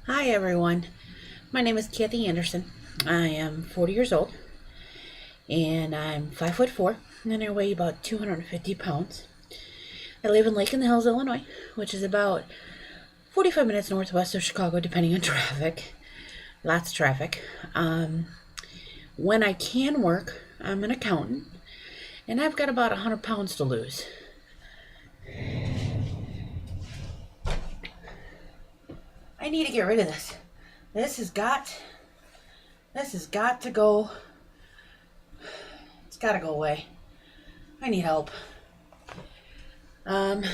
Hi everyone, my name is Kathy Anderson. I am 40 years old and I'm 5'4" and I weigh about 250 pounds. I live in Lake in the Hills, Illinois, which is about 45 minutes northwest of Chicago, depending on traffic. Lots of traffic. When I can work, I'm an accountant and I've got about 100 pounds to lose. I need to get rid of this. This has got to go. It's got to go away. I need help. Currently,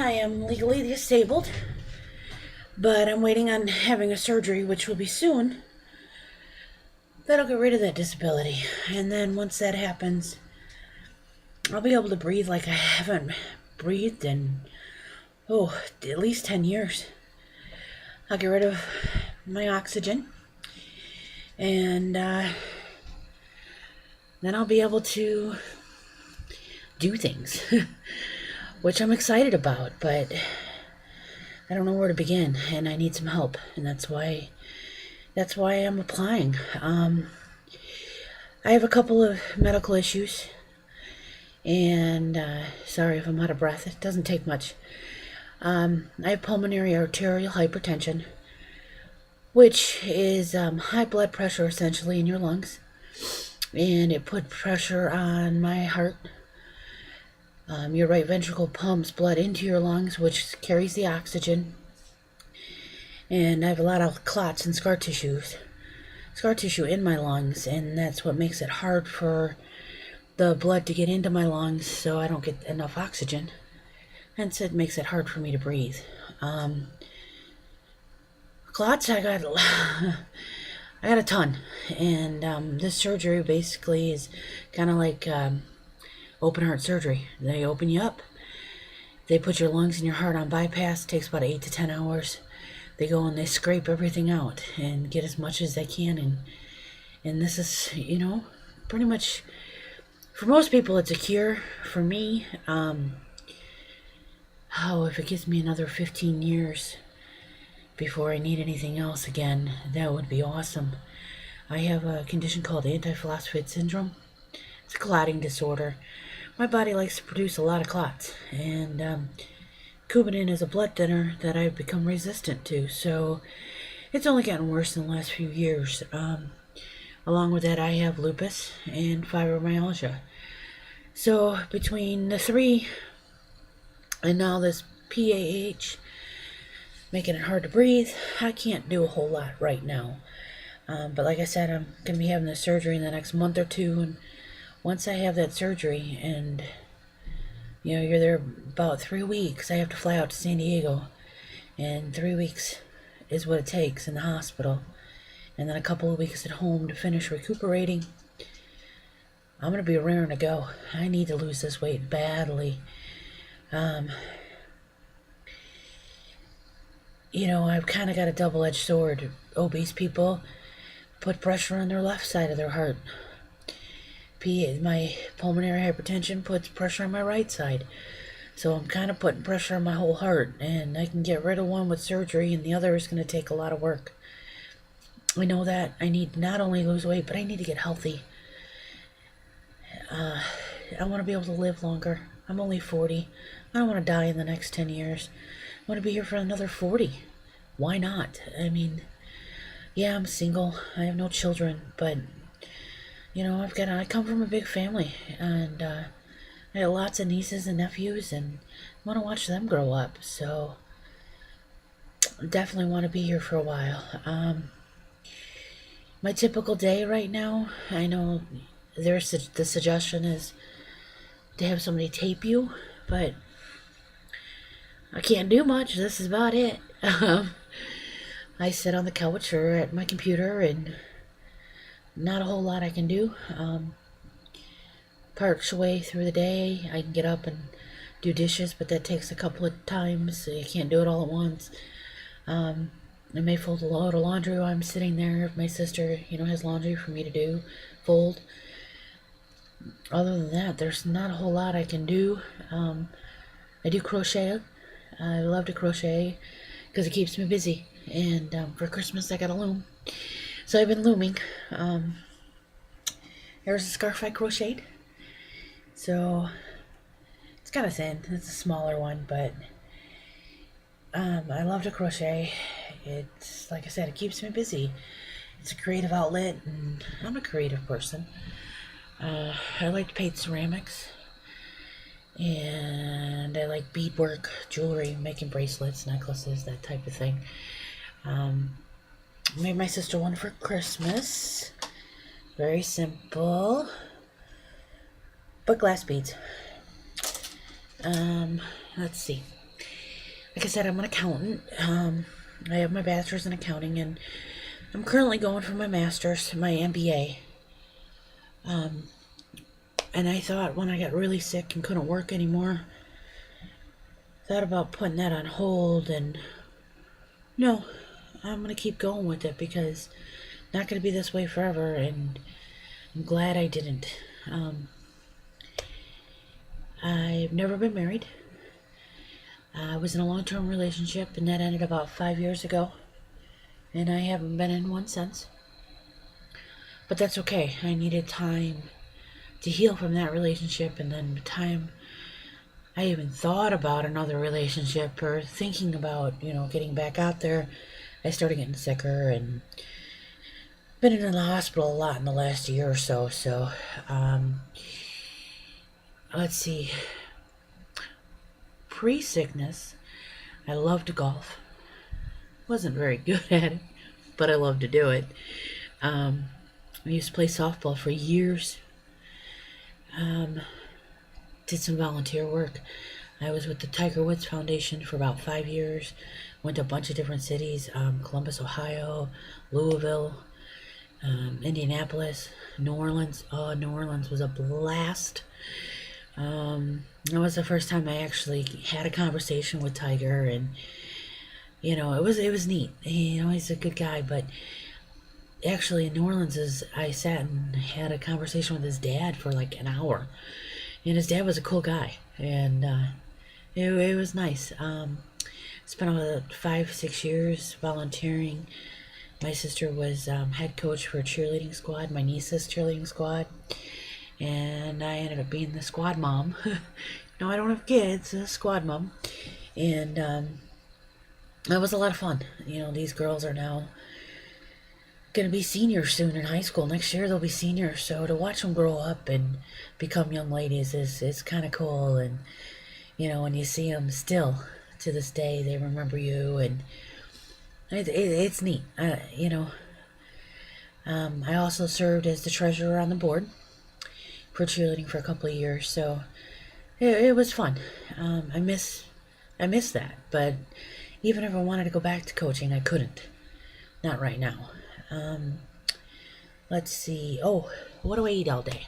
I am legally disabled, but I'm waiting on having a surgery, which will be soon. That'll get rid of that disability. And then once that happens, I'll be able to breathe like I haven't breathed in, at least 10 years. I'll get rid of my oxygen, and then I'll be able to do things, which I'm excited about, but I don't know where to begin, and I need some help, and that's why I'm applying. I have a couple of medical issues, and sorry if I'm out of breath. It doesn't take much. I have pulmonary arterial hypertension, which is high blood pressure essentially in your lungs, and it put pressure on my heart. Your right ventricle pumps blood into your lungs, which carries the oxygen. And I have a lot of clots and scar tissue in my lungs, and that's what makes it hard for the blood to get into my lungs, so I don't get enough oxygen. Hence, it makes it hard for me to breathe. Clots, I got a ton, and this surgery basically is kind of like open heart surgery. They open you up. They put your lungs and your heart on bypass. It takes about 8 to 10 hours. They go and they scrape everything out and get as much as they can. And this is, pretty much, for most people, it's a cure. For me, if it gives me another 15 years before I need anything else again, that would be awesome. I have a condition called anti-phosphate syndrome. It's a clotting disorder. My body likes to produce a lot of clots, and Coumadin is a blood thinner that I've become resistant to, so it's only gotten worse in the last few years. Along with that, I have lupus and fibromyalgia. So between the three, and now this PAH, making it hard to breathe, I can't do a whole lot right now. But like I said, I'm going to be having the surgery in the next month or two, and once I have that surgery, and you're there about 3 weeks, I have to fly out to San Diego, and 3 weeks is what it takes in the hospital, and then a couple of weeks at home to finish recuperating. I'm going to be raring to go. I need to lose this weight badly. I've kind of got a double-edged sword. Obese people put pressure on their left side of their heart. My pulmonary hypertension puts pressure on my right side. So I'm kind of putting pressure on my whole heart, and I can get rid of one with surgery, and the other is going to take a lot of work. I know that I need not only lose weight, but I need to get healthy. I want to be able to live longer. I'm only 40. I don't want to die in the next 10 years. I want to be here for another 40. Why not? I mean, yeah, I'm single. I have no children, but I come from a big family, and I have lots of nieces and nephews, and I want to watch them grow up. So definitely want to be here for a while. My typical day right now, I know the suggestion is to have somebody tape you, but I can't do much. This is about it. I sit on the couch or at my computer, and not a whole lot I can do. Parts way through the day, I can get up and do dishes, but that takes a couple of times, so you can't do it all at once. I may fold a load of laundry while I'm sitting there if my sister, has laundry for me to do, fold. Other than that, there's not a whole lot I can do. I do crochet. I love to crochet. because it keeps me busy. And for Christmas, I got a loom. So I've been looming. There's a scarf I crocheted. So it's kind of thin. It's a smaller one, but I love to crochet. It's, like I said, it keeps me busy. It's a creative outlet, and I'm a creative person. I like to paint ceramics, and I like beadwork, jewelry, making bracelets, necklaces, that type of thing. Made my sister one for Christmas. Very simple, but glass beads. Let's see. Like I said, I'm an accountant. I have my bachelor's in accounting, and I'm currently going for my master's, my MBA. And I thought when I got really sick and couldn't work anymore, thought about putting that on hold, and no, I'm going to keep going with it because it's not going to be this way forever, and I'm glad I didn't. I've never been married. I was in a long-term relationship, and that ended about 5 years ago, and I haven't been in one since. But that's okay. I needed time to heal from that relationship, and then the time I even thought about another relationship or thinking about, getting back out there, I started getting sicker and been in the hospital a lot in the last year or so. So, let's see. Pre-sickness, I loved to golf. Wasn't very good at it, but I loved to do it. I used to play softball for years. Did some volunteer work. I was with the Tiger Woods Foundation for about 5 years. Went to a bunch of different cities. Columbus, Ohio, Louisville, Indianapolis, New Orleans. Oh, New Orleans was a blast. That was the first time I actually had a conversation with Tiger, and it was neat. He's a good guy, but actually in New Orleans I sat and had a conversation with his dad for like an hour, and his dad was a cool guy, and it was nice. Spent about 5-6 years volunteering. My sister was head coach for a cheerleading squad, my niece's cheerleading squad, and I ended up being the squad mom. No, I don't have kids, a squad mom. And that was a lot of fun. These girls are now going to be seniors soon in high school. Next year they'll be seniors. So to watch them grow up and become young ladies is kind of cool. And, when you see them still to this day, they remember you. And it's neat. I also served as the treasurer on the board for cheerleading for a couple of years. So it was fun. I miss that, but even if I wanted to go back to coaching, I couldn't. Not right now. Let's see. Oh, what do I eat all day?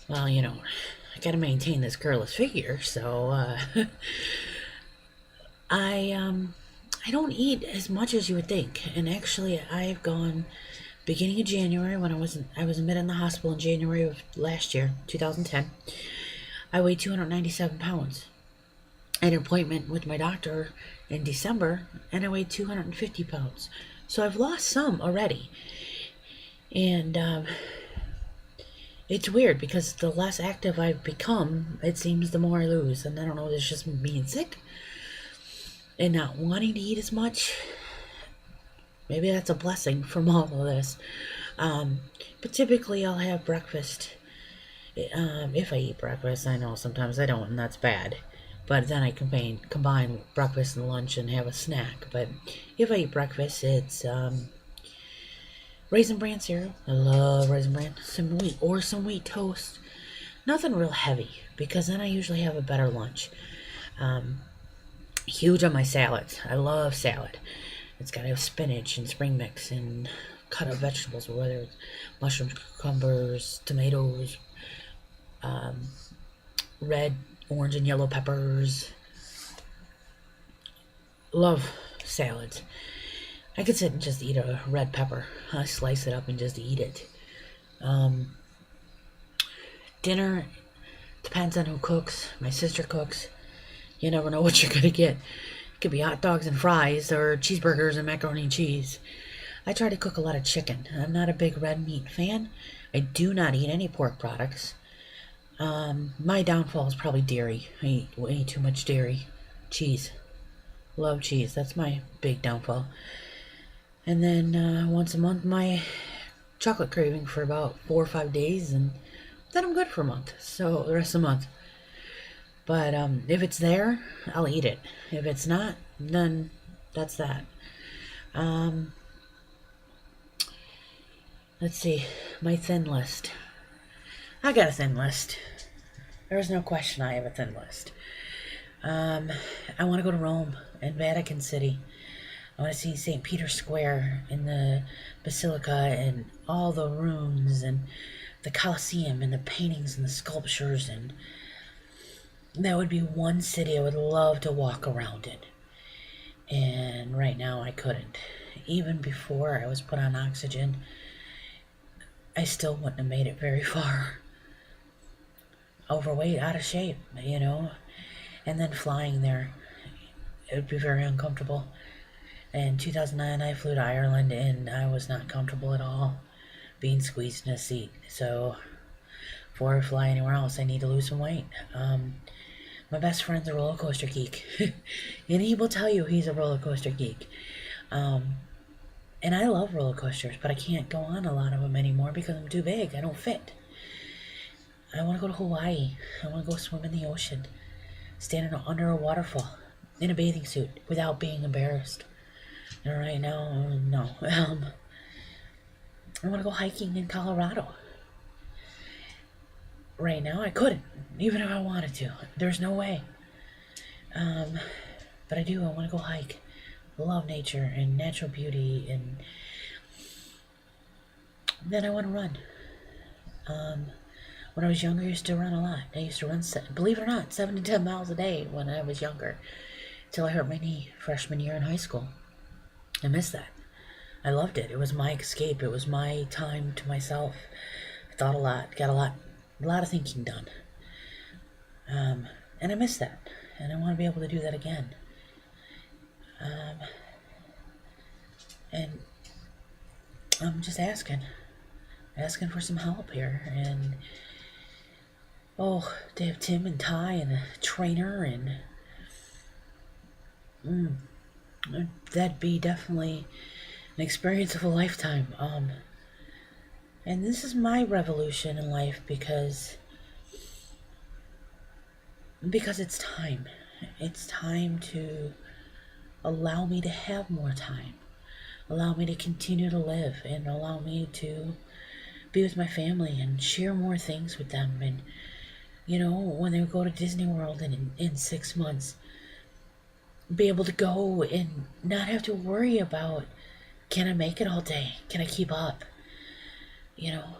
Well, I gotta maintain this girlish figure, so I don't eat as much as you would think. And actually, I've gone beginning of January, when I was admitted in the hospital in January of last year, 2010. I weighed 297 pounds. I had an appointment with my doctor in December, and I weighed 250 pounds. So I've lost some already. And it's weird because the less active I've become, it seems the more I lose. And I don't know, it's just me being sick and not wanting to eat as much. Maybe that's a blessing from all of this. But typically I'll have breakfast. If I eat breakfast, I know sometimes I don't, and that's bad. But then I combine breakfast and lunch and have a snack. But if I eat breakfast, it's Raisin Bran cereal. I love Raisin Bran. Some wheat toast. Nothing real heavy, because then I usually have a better lunch. Huge on my salads. I love salad. It's got to have spinach and spring mix and cut up vegetables, whether it's mushrooms, cucumbers, tomatoes, red, orange, and yellow peppers. Love salads. I could sit and just eat a red pepper. I slice it up and just eat it. Dinner depends on who cooks. My sister cooks. You never know what you're going to get. Could be hot dogs and fries or cheeseburgers and macaroni and cheese. I try to cook a lot of chicken. I'm not a big red meat fan. I do not eat any pork products. My downfall is probably dairy. I eat way too much dairy. Cheese. Love cheese. That's my big downfall. And then once a month, my chocolate craving for about 4 or 5 days, and then I'm good for a month. So the rest of the month. But if it's there, I'll eat it. If it's not, then that's that. Let's see, my thin list. I got a thin list. There's no question I have a thin list. I want to go to Rome and Vatican City. I want to see St. Peter's Square and the Basilica and all the rooms and the Colosseum and the paintings and the sculptures, and that would be one city I would love to walk around in. And right now I couldn't. Even before I was put on oxygen, I still wouldn't have made it very far. Overweight, out of shape, you know. And then flying there, it would be very uncomfortable. In 2009, I flew to Ireland, and I was not comfortable at all being squeezed in a seat. So before I fly anywhere else, I need to lose some weight. My best friend's a roller coaster geek, and he will tell you he's a roller coaster geek. And I love roller coasters, but I can't go on a lot of them anymore because I'm too big. I don't fit. I want to go to Hawaii. I want to go swim in the ocean, stand under a waterfall in a bathing suit without being embarrassed. And right now, no. I want to go hiking in Colorado. Right now, I couldn't, even if I wanted to. There's no way. But I do. I want to go hike. I love nature and natural beauty, and then I want to run. When I was younger, I used to run a lot. I used to run, believe it or not, 7 to 10 miles a day when I was younger, till I hurt my knee freshman year in high school. I missed that. I loved it. It was my escape. It was my time to myself. I thought a lot, got a lot of thinking done. And I miss that. And I want to be able to do that again. And I'm just asking for some help here. And they have Tim and Ty and a trainer, and that'd be definitely an experience of a lifetime. And this is my revolution in life because it's time. It's time to allow me to have more time. Allow me to continue to live, and allow me to be with my family and share more things with them. And, you know, when they go to Disney World in 6 months, be able to go and not have to worry about, can I make it all day? Can I keep up? You know,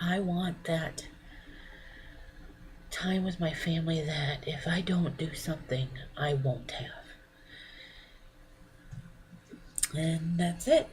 I want that time with my family that if I don't do something, I won't have. And that's it.